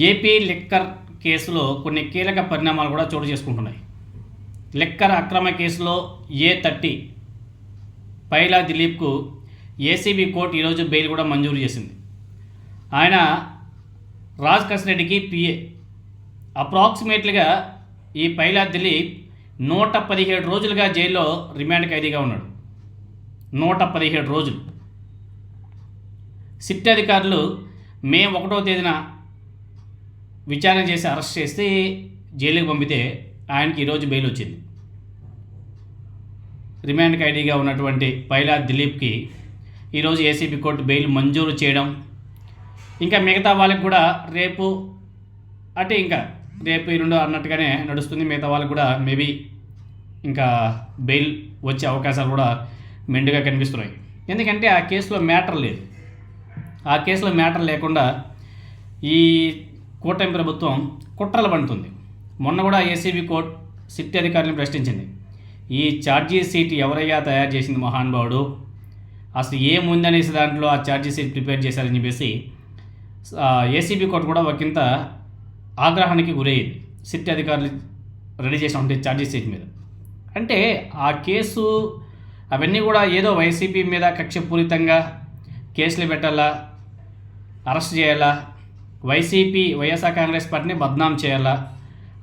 AP liquor కేసులో కొన్ని కీలక పరిణామాలు కూడా చోటు చేసుకుంటున్నాయి. లిక్కర్ అక్రమ కేసులో A30 పైలా దిలీప్కు ఏసీబీ కోర్టు ఈరోజు బెయిల్ కూడా మంజూరు చేసింది. ఆయన రాజ్ రెడ్డికి పిఏ. అప్రాక్సిమేట్లీగా ఈ పైలా దిలీప్ 117 రోజులుగా జైల్లో రిమాండ్ ఖైదీగా ఉన్నాడు. 117 రోజులు. సిట్ అధికారులు మే 1వ తేదీన విచారణ చేసి అరెస్ట్ చేస్తే జైలుకి పంపితే ఆయనకి ఈరోజు బెయిల్ వచ్చింది. రిమాండ్ ఖైదీగా ఉన్నటువంటి పైలా దిలీప్కి ఈరోజు ఏసీబీ కోర్టు బెయిల్ మంజూరు చేయడం, ఇంకా మిగతా వాళ్ళకి కూడా రేపు ఇంకా రేపు ఎల్లుండి అన్నట్టుగానే నడుస్తుంది. మిగతా వాళ్ళకి కూడా మేబీ ఇంకా బెయిల్ వచ్చే అవకాశాలు కూడా మెండుగా కనిపిస్తున్నాయి. ఎందుకంటే ఆ కేసులో మ్యాటర్ లేదు. ఆ కేసులో మ్యాటర్ లేకుండా ఈ కూటమి ప్రభుత్వం కుట్రలు పండుతుంది. మొన్న కూడా ఏసీబీ కోర్టు సిట్ అధికారులను ప్రశ్నించింది. ఈ ఛార్జీ షీట్ ఎవరయ్యా తయారు చేసింది మహానుభావుడు, అసలు ఏముందనేసి దాంట్లో ఆ ఛార్జీ షీట్ ప్రిపేర్ చేశారని చెప్పేసి ఏసీబీ కోర్టు కూడా ఒకంత ఆగ్రహానికి గురయ్యింది సిట్ అధికారులు రెడీ చేసినటువంటి ఛార్జీ షీట్ మీద. అంటే ఆ కేసు అవన్నీ కూడా ఏదో వైసీపీ మీద కక్షపూరితంగా కేసులు పెట్టాలా, అరెస్ట్ చేయాలా, వైఎస్ఆర్ కాంగ్రెస్ పార్టీని బద్నాం చేయాలా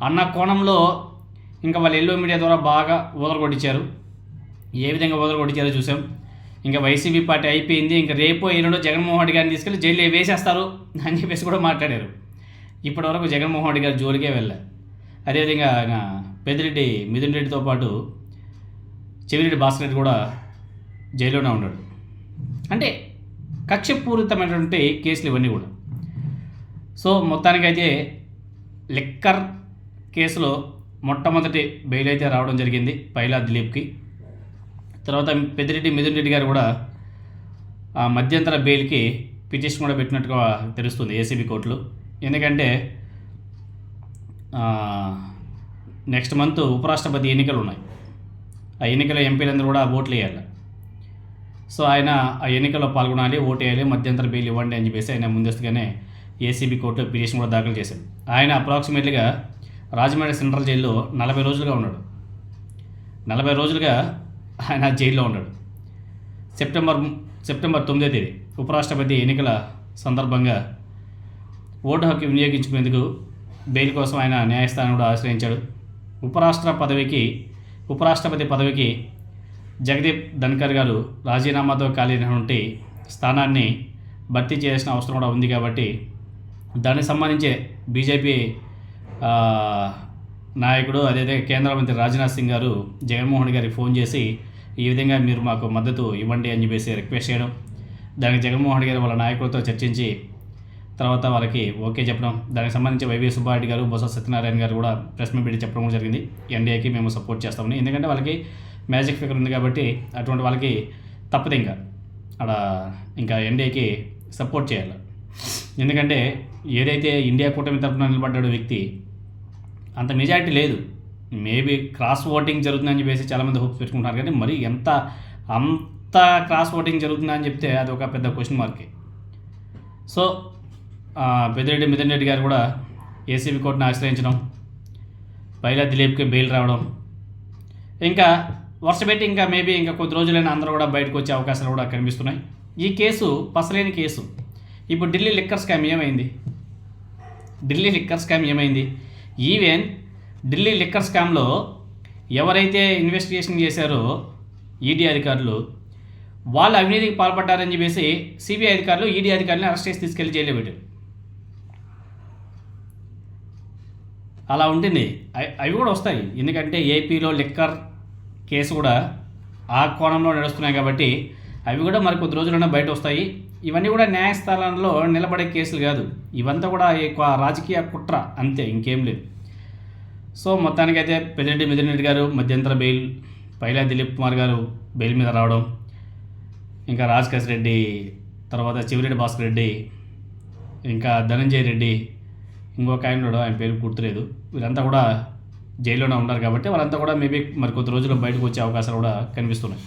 అన్న కోణంలో ఇంకా వాళ్ళు ఎల్లో మీడియా ద్వారా బాగా ఊదరగొట్టించారు. ఏ విధంగా ఊదరగొట్టించారో చూసాం. ఇంకా వైసీపీ పార్టీ అయిపోయింది, ఇంకా రేపో ఎల్లుండో జగన్మోహన్ రెడ్డి గారిని తీసుకెళ్ళి జైల్లో వేసేస్తారు అని చెప్పేసి కూడా మాట్లాడారు. ఇప్పటివరకు జగన్మోహన్ రెడ్డి గారు జోలికే వెళ్ళారు. అదేవిధంగా పెద్దిరెడ్డి మిథున్ రెడ్డితో పాటు చెవిరెడ్డి భాస్కర్ రెడ్డి కూడా జైల్లోనే ఉన్నాడు. అంటే కక్షపూరితమైనటువంటి కేసులు ఇవన్నీ కూడా. సో మొత్తానికైతే లిక్కర్ కేసులో మొట్టమొదటి బెయిల్ అయితే రావడం జరిగింది పైలా దిలీప్కి. తర్వాత పెద్దిరెడ్డి మిథున్ రెడ్డి గారు కూడా ఆ మధ్యంతర బెయిల్కి పిటిషన్ కూడా పెట్టినట్టుగా తెలుస్తుంది ఏసీబీ కోర్టులో. ఎందుకంటే నెక్స్ట్ మంత్ ఉపరాష్ట్రపతి ఎన్నికలు ఉన్నాయి. ఆ ఎన్నికల ఎంపీలందరూ కూడా ఓట్లు వేయాలి. సో ఆయన ఆ ఎన్నికల్లో పాల్గొనాలి, ఓటు వేయాలి, మధ్యంతర బెయిల్ ఇవ్వండి అని చెప్పేసి ఆయన ముందస్తుగానే ఏసీబీ కోర్టులో పిటిషన్ కూడా దాఖలు చేశాడు. ఆయన అప్రాక్సిమేట్లీగా రాజమండ్రి సెంట్రల్ జైల్లో 40 రోజులుగా ఉన్నాడు. 40 రోజులుగా ఆయన జైల్లో ఉన్నాడు. సెప్టెంబర్ 9వ తేదీ ఉపరాష్ట్రపతి ఎన్నికల సందర్భంగా ఓటు హక్కు వినియోగించుకునేందుకు బెయిల్ కోసం ఆయన న్యాయస్థానం కూడా ఆశ్రయించాడు. ఉపరాష్ట్రపతి పదవికి జగదీప్ ధన్కర్ గారు రాజీనామాతో ఖాళీనటువంటి స్థానాన్ని భర్తీ చేయాల్సిన అవసరం కూడా ఉంది. కాబట్టి దానికి సంబంధించే బీజేపీ నాయకుడు అదేవిధంగా కేంద్ర మంత్రి రాజ్నాథ్ సింగ్ గారు జగన్మోహన్ గారికి ఫోన్ చేసి ఈ విధంగా మీరు మాకు మద్దతు ఇవ్వండి అని చెప్పేసి రిక్వెస్ట్ చేయడం, దానికి జగన్మోహన్ గారు వాళ్ళ నాయకులతో చర్చించి తర్వాత వాళ్ళకి ఓకే చెప్పడం, దానికి సంబంధించి వైవి సుబ్బారెడ్డి గారు, బొత్స సత్యనారాయణ గారు కూడా ప్రెస్ మీట్ పెట్టి చెప్పడం కూడా జరిగింది. ఎన్డీఏకి మేము సపోర్ట్ చేస్తామని. ఎందుకంటే వాళ్ళకి మ్యాజిక్ ఫిగర్ ఉంది కాబట్టి అటువంటి వాళ్ళకి తప్పదు ఇంకా ఎన్డీఏకి సపోర్ట్ చేయాలి. ఎందుకంటే ఏదైతే ఇండియా కూటమి తరఫున నిలబడ్డాడు వ్యక్తి అంత మెజారిటీ లేదు. మేబీ క్రాస్ ఓటింగ్ జరుగుతుందని చెప్పేసి చాలామంది హోప్స్ పెట్టుకుంటున్నారు. కానీ మరి అంత క్రాస్ ఓటింగ్ జరుగుతుందని చెప్తే అది ఒక పెద్ద క్వశ్చన్ మార్కే. సో పెద్దిరెడ్డి మిథున్ రెడ్డి గారు కూడా ఏసీబీ కోర్టును ఆశ్రయించడం, పైలా దిలీప్కి బెయిల్ రావడం, ఇంకా వర్షపెట్టి ఇంకా మేబీ ఇంకా కొద్ది రోజులైనా అందరూ కూడా బయటకు వచ్చే అవకాశాలు కూడా కనిపిస్తున్నాయి. ఈ కేసు పసలేని కేసు. ఇప్పుడు ఢిల్లీ లిక్కర్ స్కామ్ ఏమైంది? ఈవెన్ ఢిల్లీ లిక్కర్ స్కామ్లో ఎవరైతే ఇన్వెస్టిగేషన్ చేశారో ఈడీ అధికారులు, వాళ్ళు అవినీతికి పాల్పడ్డారని చెప్పేసి సిబిఐ అధికారులు ఈడీ అధికారులను అరెస్ట్ చేసి తీసుకెళ్లి జైల్లో పెట్టారు. అలా ఉంటుంది. అవి కూడా వస్తాయి. ఎందుకంటే ఏపీలో లిక్కర్ కేసు కూడా ఆ కోణంలో నడుస్తున్నాయి కాబట్టి అవి కూడా మరి కొద్ది రోజులైనా బయట వస్తాయి. ఇవన్నీ కూడా న్యాయస్థానంలో నిలబడే కేసులు కాదు. ఇవంతా కూడా ఎక్కువ రాజకీయ కుట్ర అంతే, ఇంకేం లేదు. సో మొత్తానికైతే పెద్దిరెడ్డి మిథున్ రెడ్డి గారు మధ్యంతర బెయిల్, పైలా దిలీప్ కుమార్ గారు బెయిల్ మీద రావడం, ఇంకా రాజకేశ్ రెడ్డి, తర్వాత చెవిరెడ్డి భాస్కర్ రెడ్డి, ఇంకా ధనంజయ్ రెడ్డి, ఇంకొక ఆయన పేరు గుర్తులేదు, వీళ్ళంతా కూడా జైల్లోనే ఉన్నారు. కాబట్టి వాళ్ళంతా కూడా మేబీ మరి కొద్ది రోజుల్లో బయటకు వచ్చే అవకాశాలు కూడా కనిపిస్తున్నాయి.